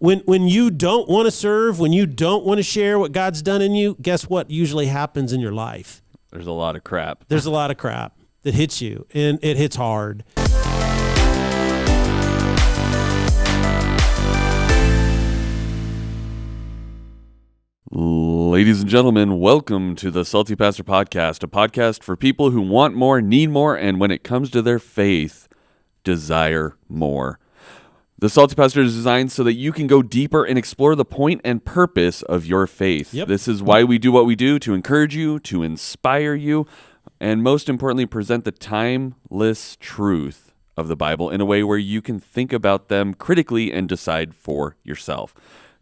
when you don't want to serve, when you don't want to share what God's done in you, guess what usually happens in your life? There's a lot of crap. There's a lot of crap that hits you, and it hits hard. Ladies and gentlemen, welcome to the Salty Pastor Podcast, a podcast for people who want more, need more, and when it comes to their faith, desire more. The Salty Pastor is designed so that you can go deeper and explore the point and purpose of your faith. Yep. This is why we do what we do, to encourage you, to inspire you, and most importantly, present the timeless truth of the Bible in a way where you can think about them critically and decide for yourself.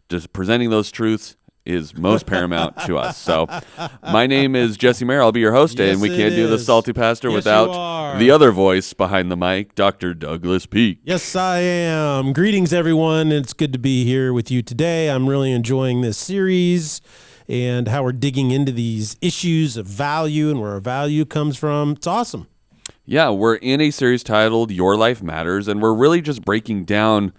Just presenting those truths is most paramount to us. So my name is Jesse Mayer. I'll be your host today, and we can't do the Salty Pastor without the other voice behind the mic, Dr. Douglas Peake. Yes, I am. Greetings, everyone. It's good to be here with you today. I'm really enjoying this series and how we're digging into these issues of value and where our value comes from. It's awesome. Yeah, we're in a series titled Your Life Matters, and we're really just breaking down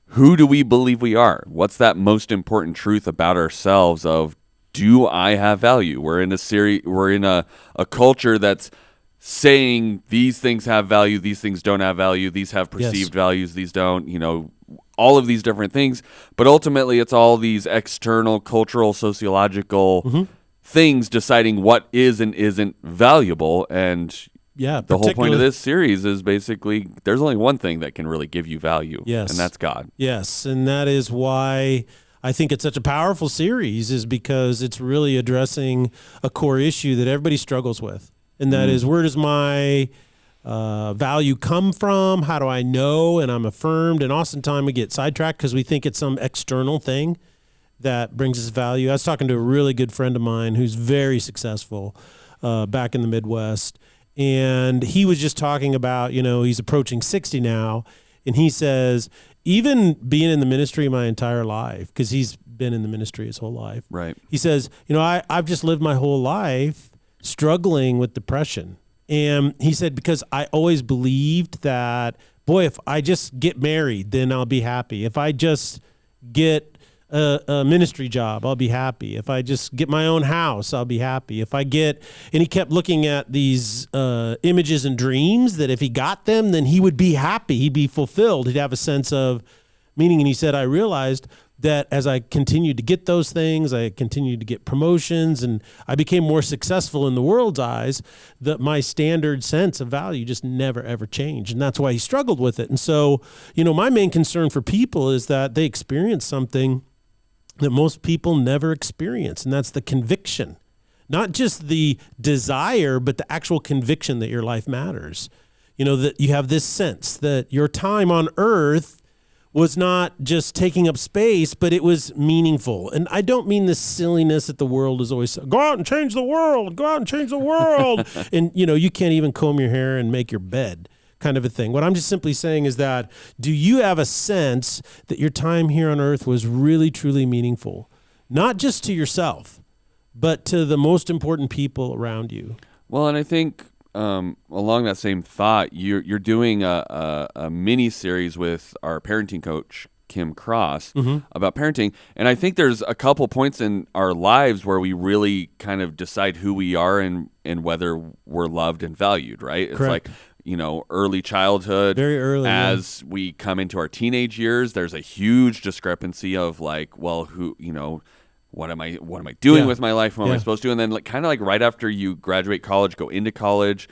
who do we believe we are? What's that most important truth about ourselves of, do I have value? We're in a series, we're in a culture that's saying these things have value, these things don't have value, these have perceived values, these don't, all of these different things. But ultimately, it's all these external, cultural, sociological things deciding what is and isn't valuable. And the whole point of this series is basically there's only one thing that can really give you value, and that's God. Yes, and that is why I think it's such a powerful series, is because it's really addressing a core issue that everybody struggles with, and that is, where does my value come from? How do I know and I'm affirmed? And oftentimes we get sidetracked because we think it's some external thing that brings us value. I was talking to a really good friend of mine who's very successful back in the Midwest. And he was just talking about, he's approaching 60 now. And he says, even being in the ministry my entire life, because he's been in the ministry his whole life. Right. He says, I've just lived my whole life struggling with depression. And he said, because I always believed that, boy, if I just get married, then I'll be happy. If I just get a ministry job, I'll be happy. If I just get my own house, I'll be happy. And he kept looking at these images and dreams that if he got them, then he would be happy. He'd be fulfilled. He'd have a sense of meaning. And he said, I realized that as I continued to get those things, I continued to get promotions, and I became more successful in the world's eyes, that my standard sense of value just never, ever changed. And that's why he struggled with it. And so, my main concern for people is that they experience something that most people never experience, and that's the conviction. Not just the desire, but the actual conviction that your life matters. That you have this sense that your time on earth was not just taking up space, but it was meaningful. And I don't mean the silliness that the world is always, go out and change the world, go out and change the world. And, you can't even comb your hair and make your bed, kind of a thing. What I'm just simply saying is that, do you have a sense that your time here on earth was really, truly meaningful? Not just to yourself, but to the most important people around you. Well, and I think along that same thought, you're doing a mini series with our parenting coach, Kim Cross, about parenting. And I think there's a couple points in our lives where we really kind of decide who we are and whether we're loved and valued, right? It's Correct. like, early childhood. Very early. As we come into our teenage years, there's a huge discrepancy of like, well, what am I doing with my life? What am I supposed to? And then kind of like right after you graduate college, go into college.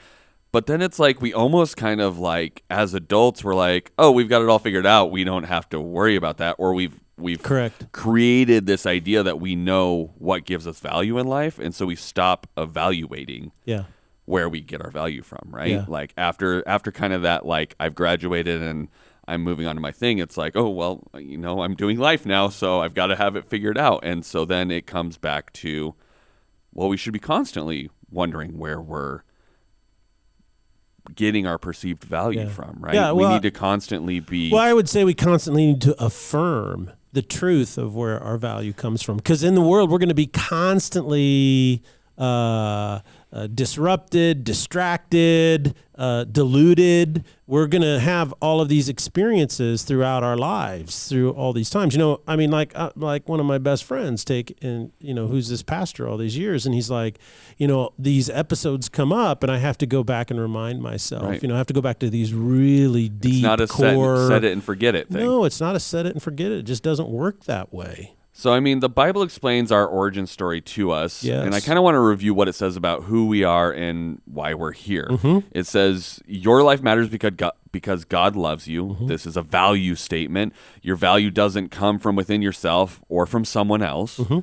But then it's like we almost kind of like, as adults, we're like, oh, we've got it all figured out. We don't have to worry about that. Or we've created this idea that we know what gives us value in life. And so we stop evaluating where we get our value from, right? Yeah. Like after kind of that, like I've graduated and I'm moving on to my thing. It's like, oh, well, I'm doing life now, so I've got to have it figured out. And so then it comes back to, well, we should be constantly wondering where we're getting our perceived value from, right? Yeah, we need to constantly be... Well, I would say we constantly need to affirm the truth of where our value comes from. Because in the world, we're going to be constantly disrupted, distracted, deluded. We're going to have all of these experiences throughout our lives through all these times. I mean, like one of my best friends who's this pastor all these years. And he's like, these episodes come up and I have to go back and remind myself, Right. I have to go back to these really deep It's not a core. set it and forget it thing. No, it's not a set it and forget it. It just doesn't work that way. So, I mean, the Bible explains our origin story to us, Yes. and I kind of want to review what it says about who we are and why we're here. Mm-hmm. It says, your life matters because God loves you. Mm-hmm. This is a value statement. Your value doesn't come from within yourself or from someone else. Mm-hmm.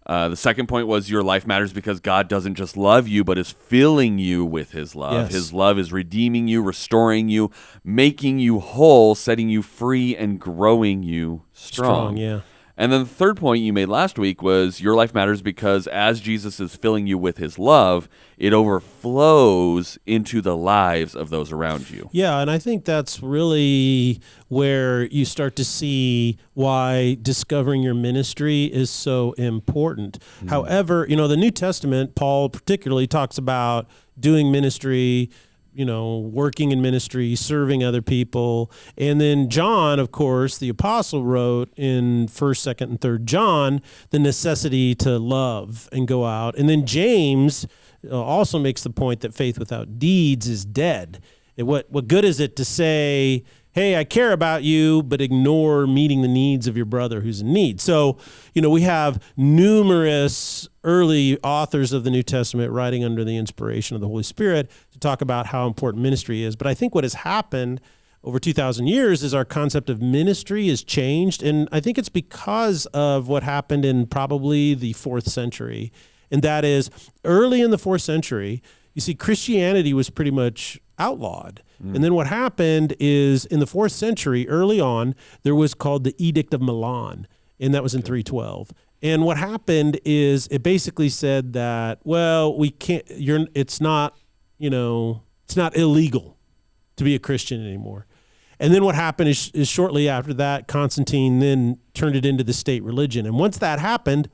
The second point was your life matters because God doesn't just love you, but is filling you with his love. Yes. His love is redeeming you, restoring you, making you whole, setting you free, and growing you strong. Yeah. And then the third point you made last week was your life matters because as Jesus is filling you with his love, it overflows into the lives of those around you. Yeah, and I think that's really where you start to see why discovering your ministry is so important. However, the New Testament, Paul particularly talks about doing ministry, working in ministry, serving other people. And then John, of course, the apostle, wrote in 1st, 2nd, and 3rd John, the necessity to love and go out. And then James also makes the point that faith without deeds is dead. And what good is it to say, hey, I care about you, but ignore meeting the needs of your brother who's in need? So, we have numerous early authors of the New Testament writing under the inspiration of the Holy Spirit to talk about how important ministry is. But I think what has happened over 2,000 years is our concept of ministry has changed. And I think it's because of what happened in probably the 4th century. And that is, early in the 4th century, you see, Christianity was pretty much outlawed. And then what happened is in the 4th century, early on, there was called the Edict of Milan, and that was in 312. And what happened is it basically said that, well, we can't, it's not illegal to be a Christian anymore. And then what happened is shortly after that, Constantine then turned it into the state religion. And once that happened,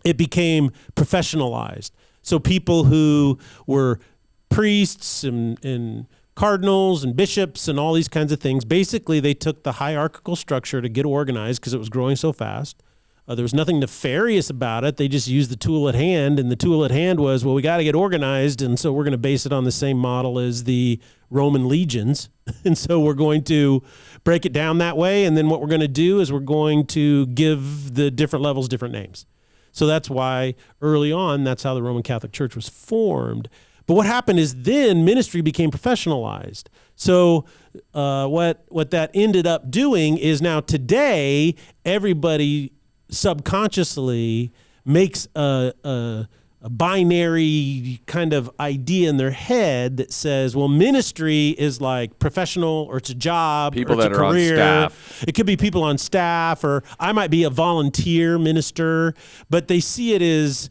it became professionalized. So people who were priests and cardinals and bishops and all these kinds of things, basically they took the hierarchical structure to get organized because it was growing so fast. There was nothing nefarious about it. They just used the tool at hand, and the tool at hand was, well, we got to get organized, and so we're going to base it on the same model as the Roman legions. And so we're going to break it down that way, and then what we're going to do is we're going to give the different levels different names. So that's why early on, that's how the Roman Catholic Church was formed. But what happened is then ministry became professionalized. So what that ended up doing is now today, everybody subconsciously makes a binary kind of idea in their head that says, well, ministry is like professional, or it's a job, People or it's that a are on career. staff. It could be people on staff, or I might be a volunteer minister, but they see it as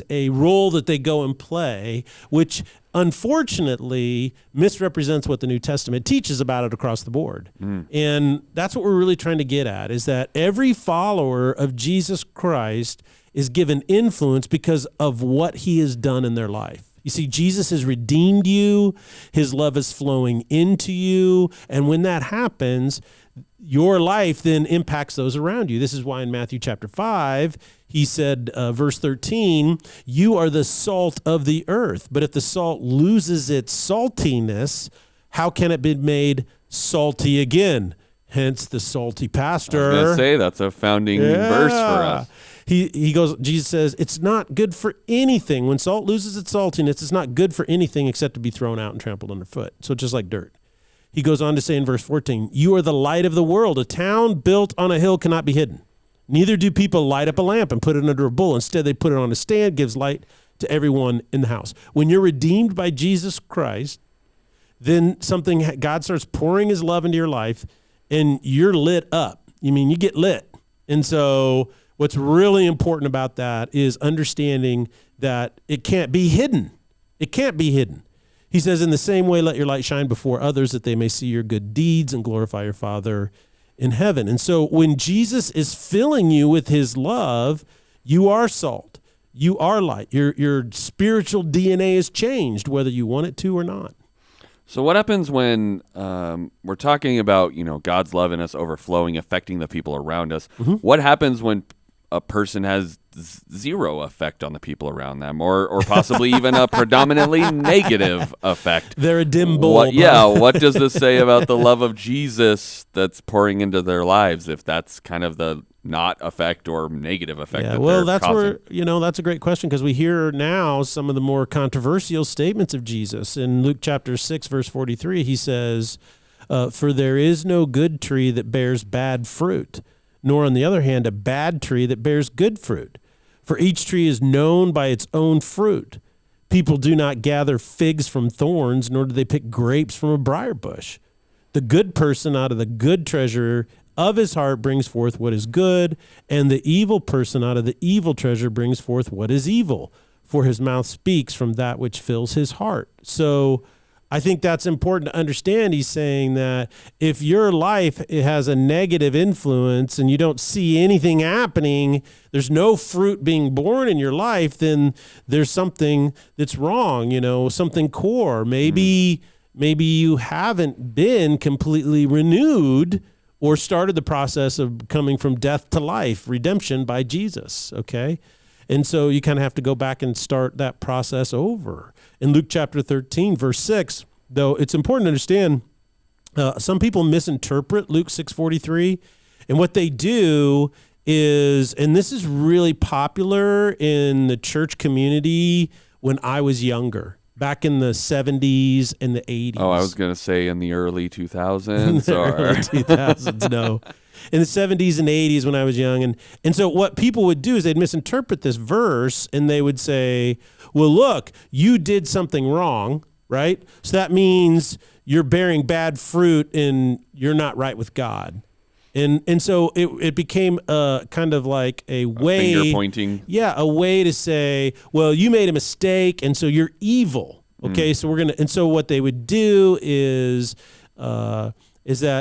a role that they go and play, which unfortunately misrepresents what the New Testament teaches about it across the board. And that's what we're really trying to get at, is that every follower of Jesus Christ is given influence because of what he has done in their life. You see, Jesus has redeemed you. His love is flowing into you. And when that happens, your life then impacts those around you. This is why in Matthew chapter 5, he said, verse 13, you are the salt of the earth. But if the salt loses its saltiness, how can it be made salty again? Hence the salty pastor. I was going to say, that's a founding verse for us. He goes, Jesus says, it's not good for anything. When salt loses its saltiness, it's not good for anything except to be thrown out and trampled underfoot. So just like dirt. He goes on to say in verse 14, you are the light of the world. A town built on a hill cannot be hidden. Neither do people light up a lamp and put it under a bowl. Instead, they put it on a stand, gives light to everyone in the house. When you're redeemed by Jesus Christ, then God starts pouring his love into your life, and you're lit up. You get lit. And so what's really important about that is understanding that it can't be hidden. It can't be hidden. He says, in the same way, let your light shine before others that they may see your good deeds and glorify your Father in heaven. And so when Jesus is filling you with his love, you are salt. you are light. Your spiritual DNA is changed, whether you want it to or not. So what happens when we're talking about, God's love in us overflowing, affecting the people around us? Mm-hmm. What happens when a person has zero effect on the people around them, or possibly even a predominantly negative effect? They're a dim bulb. What does this say about the love of Jesus that's pouring into their lives, if that's kind of the not effect or negative effect that well, they're that's causing? where, that's a great question, because we hear now some of the more controversial statements of Jesus. In Luke chapter 6, verse 43, he says, for there is no good tree that bears bad fruit, nor on the other hand a bad tree that bears good fruit. For each tree is known by its own fruit. People do not gather figs from thorns, nor do they pick grapes from a briar bush. The good person out of the good treasure of his heart brings forth what is good, and the evil person out of the evil treasure brings forth what is evil, for his mouth speaks from that which fills his heart. So I think that's important to understand. He's saying that if your life has a negative influence and you don't see anything happening, there's no fruit being born in your life, then there's something that's wrong, something core. Maybe you haven't been completely renewed or started the process of coming from death to life, redemption by Jesus, okay? And so you kind of have to go back and start that process over. In Luke chapter 13, verse 6, though it's important to understand, some people misinterpret Luke 6:43, and what they do is, and this is really popular in the church community when I was younger, back in the 70s and the 80s. Oh, I was going to say in the early 2000s. Early 2000s, no. In the 70s and 80s when I was young. And so what people would do is they'd misinterpret this verse, and they would say, well, look, you did something wrong, right? So that means you're bearing bad fruit and you're not right with God. And so it became kind of like a way. Finger pointing. Yeah, a way to say, well, you made a mistake, and so you're evil. Okay, so and so what they would do is that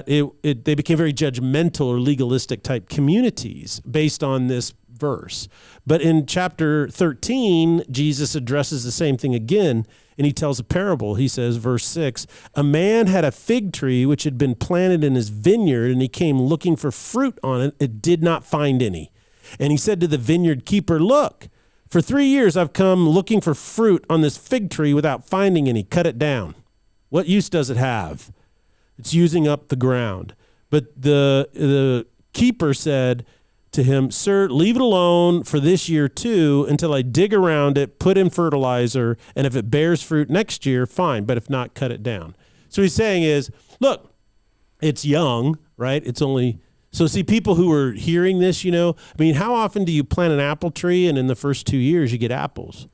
they became very judgmental or legalistic type communities based on this verse. But in chapter 13, Jesus addresses the same thing again, and he tells a parable. He says, verse 6, a man had a fig tree which had been planted in his vineyard, and he came looking for fruit on it. It did not find any. And he said to the vineyard keeper, look, for 3 years I've come looking for fruit on this fig tree without finding any. Cut it down. What use does it have? It's using up the ground. But the keeper said to him, sir, leave it alone for this year too until I dig around it, put in fertilizer, and if it bears fruit next year, fine. But if not, cut it down. So he's saying is, look, it's young, right? It's only... So see, people who are hearing this, how often do you plant an apple tree and in the first 2 years you get apples?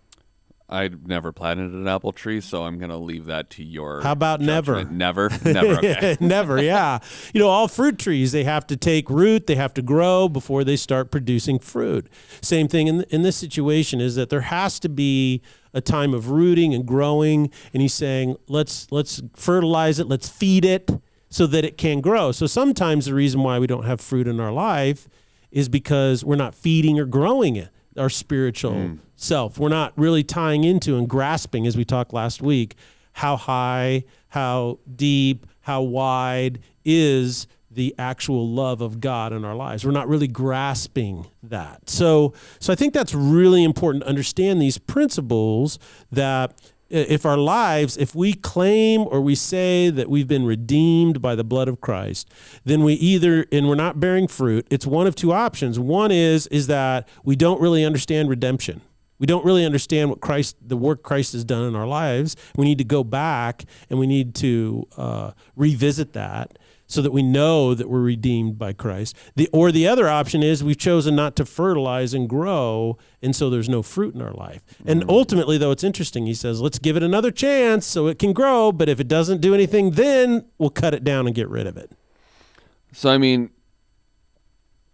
I've never planted an apple tree, so I'm going to leave that to your How about judgment. never? Never, okay. Never, yeah. All fruit trees, they have to take root, they have to grow before they start producing fruit. Same thing in this situation is that there has to be a time of rooting and growing, and he's saying, let's fertilize it, let's feed it so that it can grow. So sometimes the reason why we don't have fruit in our life is because we're not feeding or growing it, our spiritual self. We're not really tying into and grasping, as we talked last week, how high, how deep, how wide is the actual love of God in our lives. We're not really grasping that. So I think that's really important to understand these principles, that if we claim or we say that we've been redeemed by the blood of Christ, then we're not bearing fruit. It's one of two options. One is that we don't really understand redemption. We don't really understand the work Christ has done in our lives. We need to go back and we need to revisit that so that we know that we're redeemed by Christ. The other option is we've chosen not to fertilize and grow, and so there's no fruit in our life. And ultimately, though, it's interesting. He says, let's give it another chance so it can grow, but if it doesn't do anything, then we'll cut it down and get rid of it. So,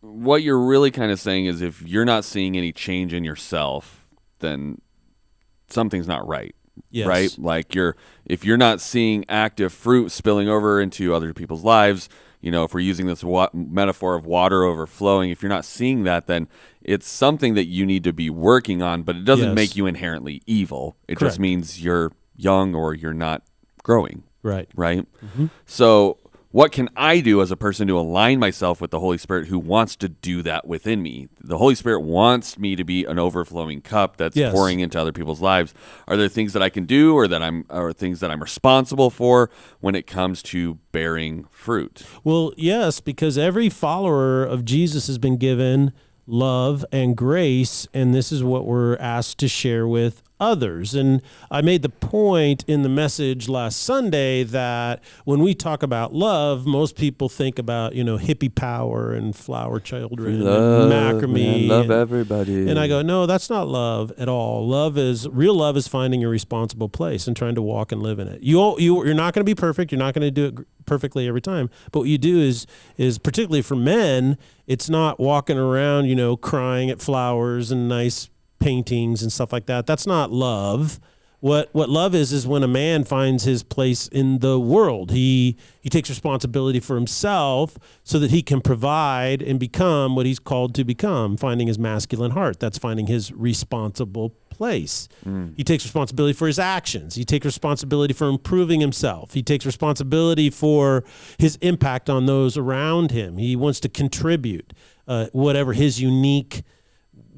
what you're really kind of saying is if you're not seeing any change in yourself, then something's not right. Yes. Right? Like if you're not seeing active fruit spilling over into other people's lives, if we're using this metaphor of water overflowing, if you're not seeing that, then it's something that you need to be working on, but it doesn't make you inherently evil. It just means you're young or you're not growing. Right. Right? So what can I do as a person to align myself with the Holy Spirit who wants to do that within me? The Holy Spirit wants me to be an overflowing cup that's pouring into other people's lives. Are there things that I can do or things that I'm responsible for when it comes to bearing fruit? Well, yes, because every follower of Jesus has been given love and grace, and this is what we're asked to share with others. And I made the point in the message last Sunday that when we talk about love, most people think about, hippie power and flower children and macrame. Love everybody. And I go, no, that's not love at all. Real love is finding a responsible place and trying to walk and live in it. You're not going to be perfect. You're not going to do it perfectly every time. But what you do is particularly for men, it's not walking around, crying at flowers and nice paintings and stuff like that. That's not love. What love is when a man finds his place in the world. He takes responsibility for himself so that he can provide and become what he's called to become, finding his masculine heart. That's finding his responsible place. He takes responsibility for his actions. He takes responsibility for improving himself. He takes responsibility for his impact on those around him. He wants to contribute whatever his unique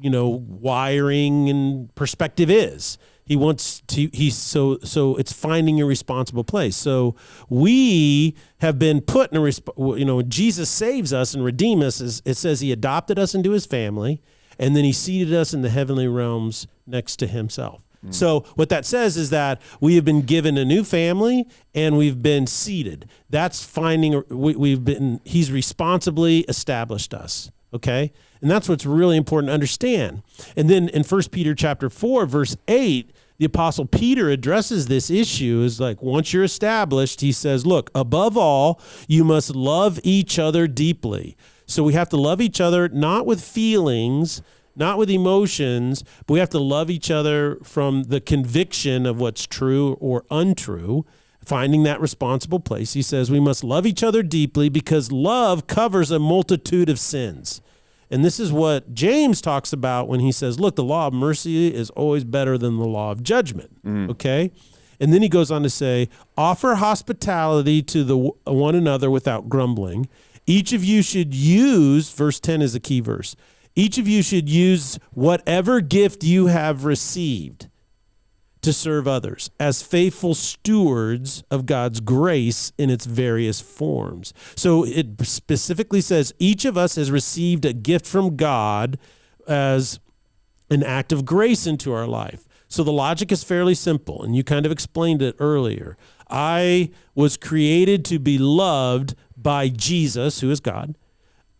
wiring and perspective is. He wants to, so it's finding a responsible place. So we have been put in when Jesus saves us and redeems us, it says he adopted us into his family, and then he seated us in the heavenly realms next to himself. So what that says is that we have been given a new family and we've been seated. That's he's responsibly established us. Okay. And that's what's really important to understand. And then in 1 Peter chapter 4, verse 8, the Apostle Peter addresses this issue is like, once you're established, he says, look, above all, you must love each other deeply. So we have to love each other, not with feelings, not with emotions, but we have to love each other from the conviction of what's true or untrue, finding that responsible place. He says we must love each other deeply because love covers a multitude of sins. And this is what James talks about when he says, look, the law of mercy is always better than the law of judgment. Okay? And then he goes on to say, offer hospitality to one another without grumbling. Each of you should use, verse 10 is a key verse, each of you should use whatever gift you have received to serve others as faithful stewards of God's grace in its various forms. So it specifically says each of us has received a gift from God as an act of grace into our life. So the logic is fairly simple, and you kind of explained it earlier. I was created to be loved by Jesus, who is God.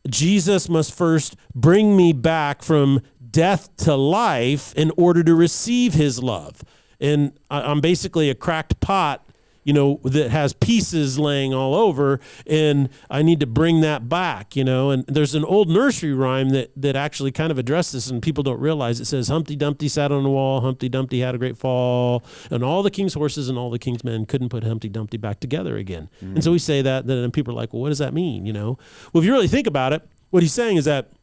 Jesus must first bring me back from death to life in order to receive his love. And I'm basically a cracked pot, that has pieces laying all over, and I need to bring that back, And there's an old nursery rhyme that actually kind of addresses this, and people don't realize. It says, Humpty Dumpty sat on the wall, Humpty Dumpty had a great fall, and all the king's horses and all the king's men couldn't put Humpty Dumpty back together again. And so we say that, and people are like, well, what does that mean, Well, if you really think about it, what he's saying is that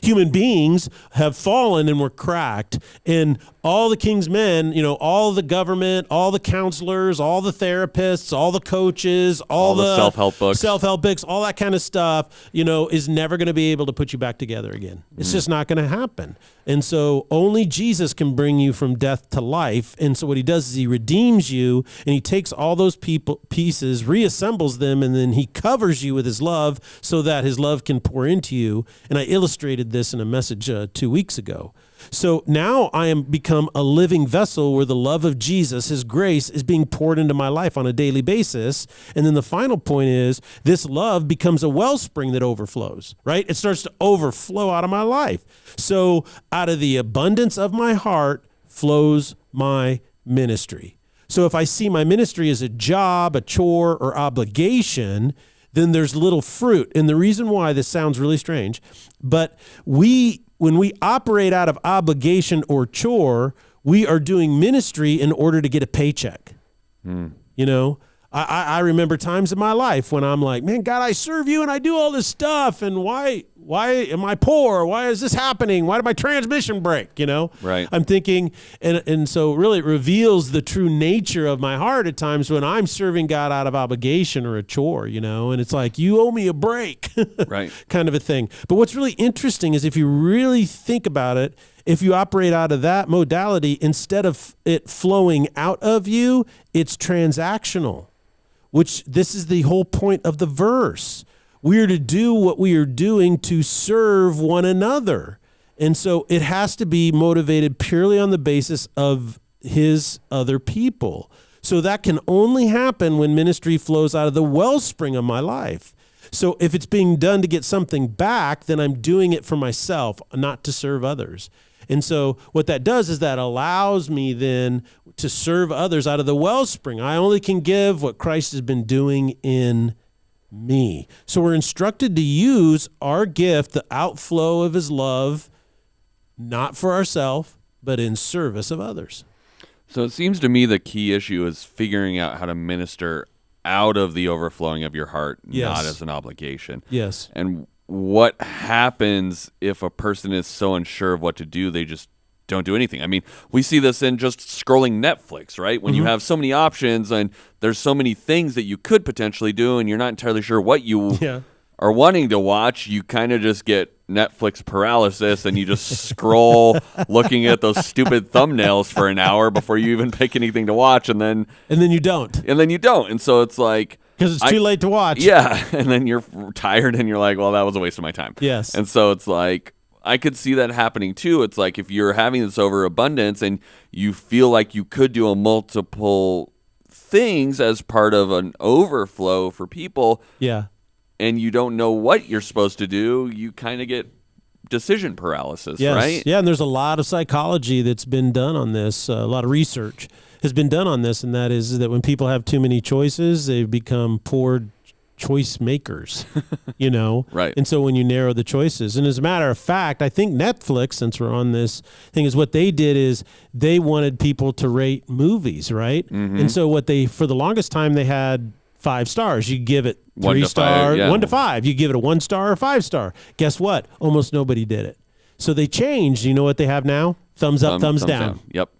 human beings have fallen and were cracked, and all the king's men, all the government, all the counselors, all the therapists, all the coaches, all the self-help books, all that kind of stuff, is never going to be able to put you back together again. It's just not going to happen. And so only Jesus can bring you from death to life. And so what he does is he redeems you, and he takes all those pieces, reassembles them, and then he covers you with his love so that his love can pour into you. And I illustrated this in a message 2 weeks ago. So now I am become a living vessel where the love of Jesus, his grace, is being poured into my life on a daily basis. And then the final point is this love becomes a wellspring that overflows, right? It starts to overflow out of my life. So out of the abundance of my heart flows my ministry. So if I see my ministry as a job, a chore, or obligation, then there's little fruit. And the reason why this sounds really strange, but when we operate out of obligation or chore, we are doing ministry in order to get a paycheck. I remember times in my life when I'm like, man, God, I serve you and I do all this stuff. And why am I poor? Why is this happening? Why did my transmission break? Right. I'm thinking, and so really it reveals the true nature of my heart at times when I'm serving God out of obligation or a chore, and it's like, you owe me a break, Right. kind of a thing. But what's really interesting is if you really think about it, if you operate out of that modality, instead of it flowing out of you, it's transactional, which this is the whole point of the verse. We are to do what we are doing to serve one another. And so it has to be motivated purely on the basis of his other people. So that can only happen when ministry flows out of the wellspring of my life. So if it's being done to get something back, then I'm doing it for myself, not to serve others. And so what that does is that allows me then to serve others out of the wellspring. I only can give what Christ has been doing in me. So we're instructed to use our gift, the outflow of his love, not for ourselves, but in service of others. So it seems to me the key issue is figuring out how to minister out of the overflowing of your heart, not as an obligation. Yes. And what happens if a person is so unsure of what to do, they just don't do anything? I mean, we see this in just scrolling Netflix, right? When you have so many options and there's so many things that you could potentially do and you're not entirely sure what you are wanting to watch, you kind of just get Netflix paralysis and you just scroll looking at those stupid thumbnails for an hour before you even pick anything to watch, and then you don't. And so it's like, because it's too late to watch. Yeah, and then you're tired and you're like, well, that was a waste of my time. Yes. And so it's like, I could see that happening too. It's like if you're having this overabundance and you feel like you could do a multiple things as part of an overflow for people, and you don't know what you're supposed to do, you kind of get decision paralysis, right? Yeah, and there's a lot of psychology that's been done on this, a lot of research has been done on this, and that is that when people have too many choices, they become poor choice makers, Right. And so when you narrow the choices, and as a matter of fact, I think Netflix, since we're on this thing, is what they did is they wanted people to rate movies, right? Mm-hmm. And so for the longest time, they had 5 stars. You give it 3 stars, 1 to 5. You give it a 1 star or 5 star. Guess what? Almost nobody did it. So they changed. You know what they have now? Thumbs up, thumbs down. Yep.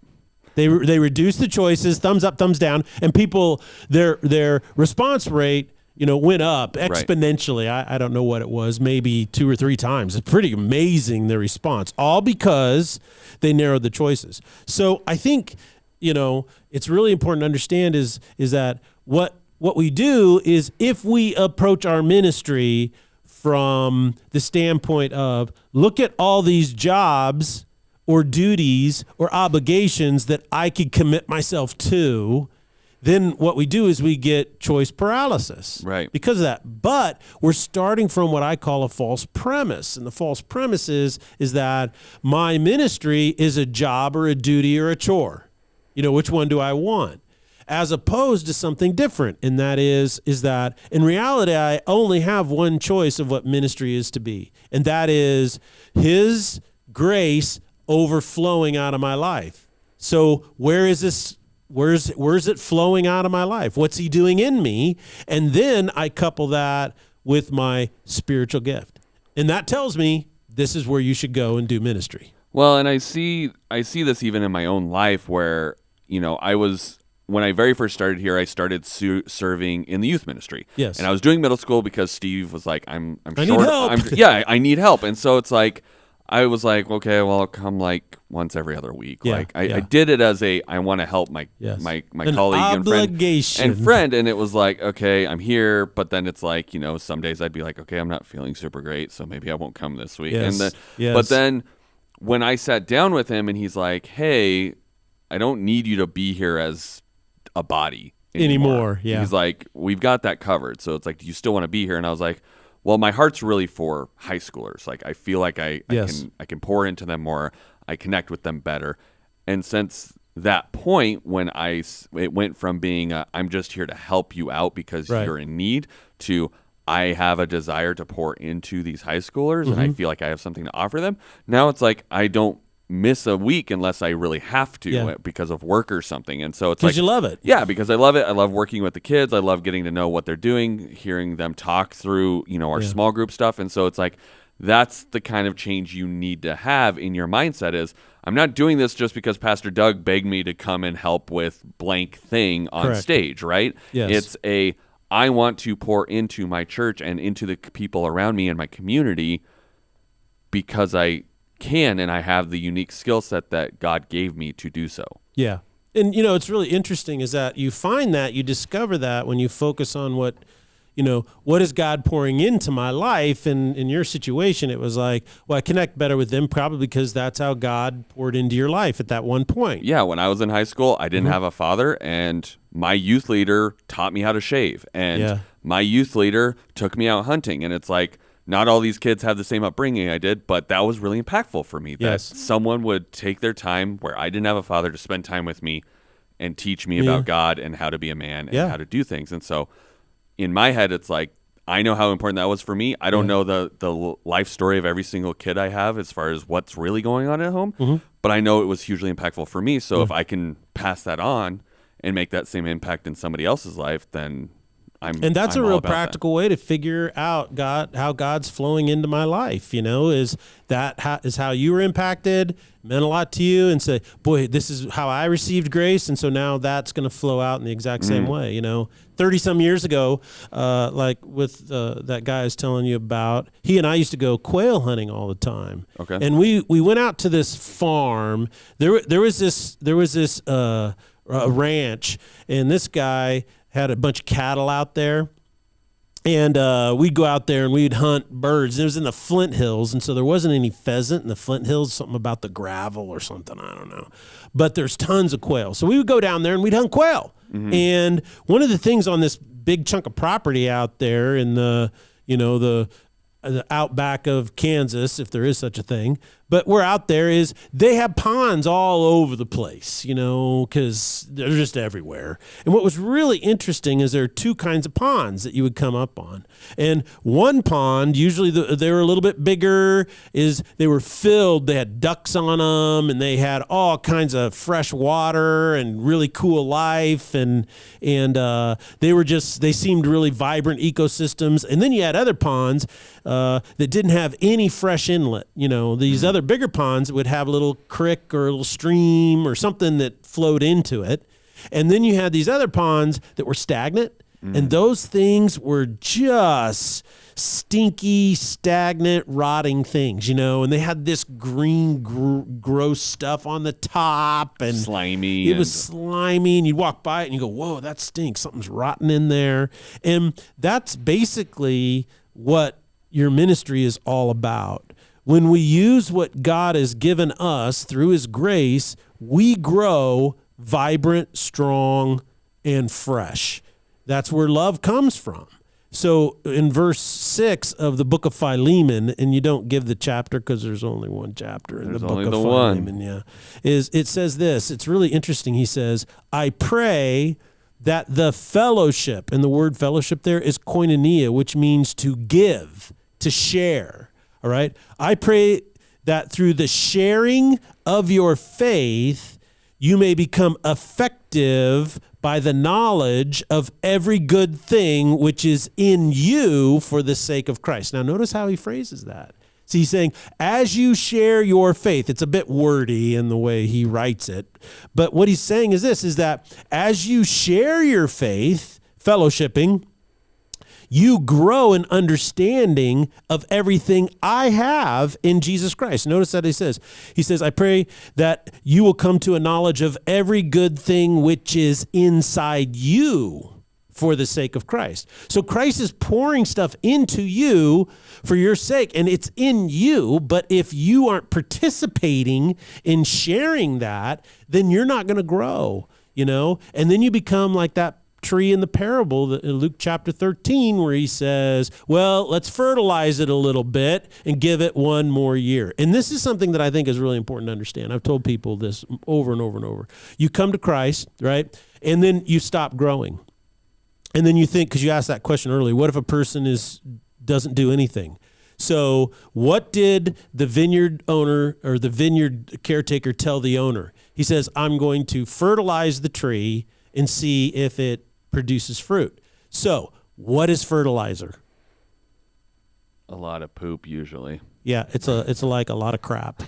They reduced the choices, thumbs up, thumbs down, and people, their response rate, went up exponentially. Right. I don't know what it was, maybe 2 or 3 times. It's pretty amazing, their response, all because they narrowed the choices. So I think, it's really important to understand is that what we do is, if we approach our ministry from the standpoint of, look at all these jobs or duties or obligations that I could commit myself to, then what we do is we get choice paralysis. Right. Because of that. But we're starting from what I call a false premise. And the false premise is that my ministry is a job or a duty or a chore. Which one do I want? As opposed to something different. And that is that in reality, I only have one choice of what ministry is to be. And that is his grace overflowing out of my life. So where is this? Where's it flowing out of my life? What's he doing in me? And then I couple that with my spiritual gift. And that tells me this is where you should go and do ministry. Well, and I see this even in my own life where, when I very first started here, I started serving in the youth ministry. Yes. And I was doing middle school because Steve was like, I need help. I need help. And so it's like, I was like, okay, well, I'll come like once every other week. Yeah, I did it as I want to help my colleague and friend. And it was like, okay, I'm here. But then it's like, some days I'd be like, okay, I'm not feeling super great, so maybe I won't come this week. Yes, But then when I sat down with him and he's like, hey, I don't need you to be here as a body anymore. Yeah. He's like, we've got that covered. So it's like, do you still want to be here? And I was like, well, my heart's really for high schoolers. Like, I feel like I can pour into them more. I connect with them better. And since that point, when it went from being I'm just here to help you out because you're in need, to I have a desire to pour into these high schoolers and I feel like I have something to offer them. Now it's like I don't miss a week unless I really have to Yeah. because of work or something. And so it's Because like, you love it. yeah, because I love it. I love working with the kids. I love getting to know what they're doing, hearing them talk through, our small group stuff. And so it's like, that's the kind of change you need to have in your mindset is, I'm not doing this just because Pastor Doug begged me to come and help with blank thing on Correct. stage, right? Yes. I want to pour into my church and into the people around me and my community because I can and I have the unique skill set that God gave me to do so. Yeah. And, it's really interesting is that you find that, you discover that when you focus on what is God pouring into my life? And in your situation, it was like, well, I connect better with them probably because that's how God poured into your life at that one point. Yeah, when I was in high school, I didn't have a father, and my youth leader taught me how to shave. And my youth leader took me out hunting. And it's like, not all these kids have the same upbringing I did, but that was really impactful for me that someone would take their time where I didn't have a father to spend time with me and teach me about God and how to be a man and how to do things. And so in my head, it's like, I know how important that was for me. I don't know the life story of every single kid I have as far as what's really going on at home, but I know it was hugely impactful for me. So if I can pass that on and make that same impact in somebody else's life, then And that's a real practical way to figure out how God's flowing into my life, is how you were impacted, meant a lot to you, and say, boy, this is how I received grace, and so now that's going to flow out in the exact same way, 30-some years ago, like with that guy I was telling you about, he and I used to go quail hunting all the time. Okay. And we went out to this farm. There was this ranch, and this guy had a bunch of cattle out there. And we'd go out there and we'd hunt birds. It was in the Flint Hills, and so there wasn't any pheasant in the Flint Hills, something about the gravel or something, I don't know. But there's tons of quail. So we would go down there and we'd hunt quail. Mm-hmm. And one of the things on this big chunk of property out there in the outback of Kansas, if there is such a thing, but we're out there, is they have ponds all over the place, because they're just everywhere. And what was really interesting is there are two kinds of ponds that you would come up on. And one pond, usually they were a little bit bigger, is they were filled, they had ducks on them, and they had all kinds of fresh water and really cool life, and they seemed really vibrant ecosystems. And then you had other ponds that didn't have any fresh inlet. These other bigger ponds would have a little creek or a little stream or something that flowed into it. And then you had these other ponds that were stagnant. And those things were just stinky, stagnant, rotting things, and they had this green, gross stuff on the top, and slimy. It was slimy, and you'd walk by it and you go, whoa, that stinks. Something's rotten in there. And that's basically what your ministry is all about. When we use what God has given us through his grace, we grow vibrant, strong, and fresh. That's where love comes from. So in verse 6 of the book of Philemon, and you don't give the chapter because there's only one chapter in the book of Philemon. It says this. It's really interesting. He says, I pray that the fellowship, and the word fellowship there is koinonia, which means to give, to share. All right. I pray that through the sharing of your faith, you may become effective by the knowledge of every good thing which is in you for the sake of Christ. Now, notice how he phrases that. So he's saying, as you share your faith, it's a bit wordy in the way he writes it. But what he's saying is this, is that as you share your faith, fellowshipping, you grow in understanding of everything I have in Jesus Christ. Notice that he says, I pray that you will come to a knowledge of every good thing which is inside you for the sake of Christ. So Christ is pouring stuff into you for your sake, and it's in you, but if you aren't participating in sharing that, then you're not going to grow, and then you become like that tree in the parable in Luke chapter 13 where he says, well, let's fertilize it a little bit and give it one more year. And this is something that I think is really important to understand. I've told people this over and over and over. You come to Christ, right? And then you stop growing. And then you think, because you asked that question earlier, what if a person doesn't do anything? So what did the vineyard owner or the vineyard caretaker tell the owner? He says, I'm going to fertilize the tree and see if it produces fruit. So what is fertilizer? A lot of poop usually. Yeah, it's like a lot of crap.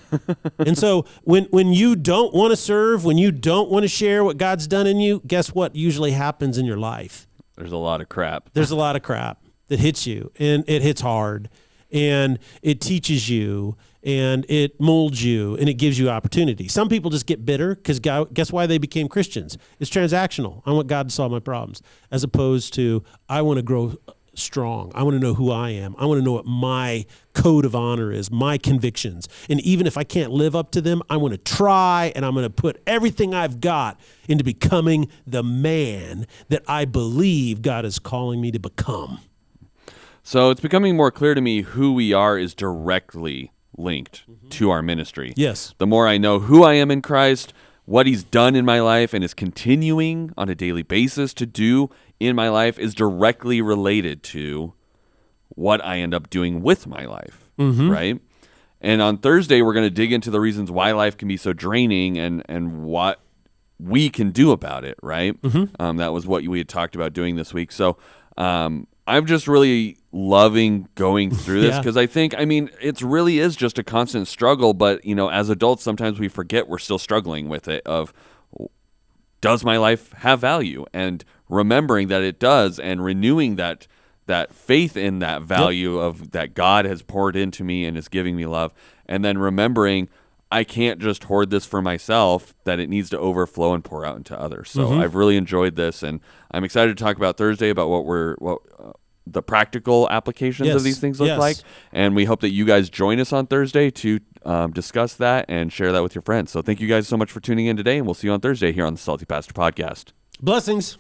And so when you don't want to serve, when you don't want to share what God's done in you, guess what usually happens in your life? There's a lot of crap. There's a lot of crap that hits you, and it hits hard, and it teaches you, and it molds you, and it gives you opportunity. Some people just get bitter because guess why they became Christians? It's transactional. I want God to solve my problems, as opposed to I want to grow strong. I want to know who I am. I want to know what my code of honor is, my convictions. And even if I can't live up to them, I want to try, and I'm going to put everything I've got into becoming the man that I believe God is calling me to become. So it's becoming more clear to me who we are is directly linked to our ministry. Yes. The more I know who I am in Christ, what he's done in my life and is continuing on a daily basis to do in my life is directly related to what I end up doing with my life, right? And on Thursday, we're going to dig into the reasons why life can be so draining and what we can do about it, right? That was what we had talked about doing this week. So I'm just really loving going through this because I mean, it really is just a constant struggle. But, you know, as adults, sometimes we forget we're still struggling with it of, does my life have value? And remembering that it does and renewing that faith in that value of that God has poured into me and is giving me love. And then remembering I can't just hoard this for myself, that it needs to overflow and pour out into others. So I've really enjoyed this, and I'm excited to talk about Thursday about what the practical applications of these things look like. And we hope that you guys join us on Thursday to discuss that and share that with your friends. So thank you guys so much for tuning in today, and we'll see you on Thursday here on the Salty Pastor Podcast. Blessings.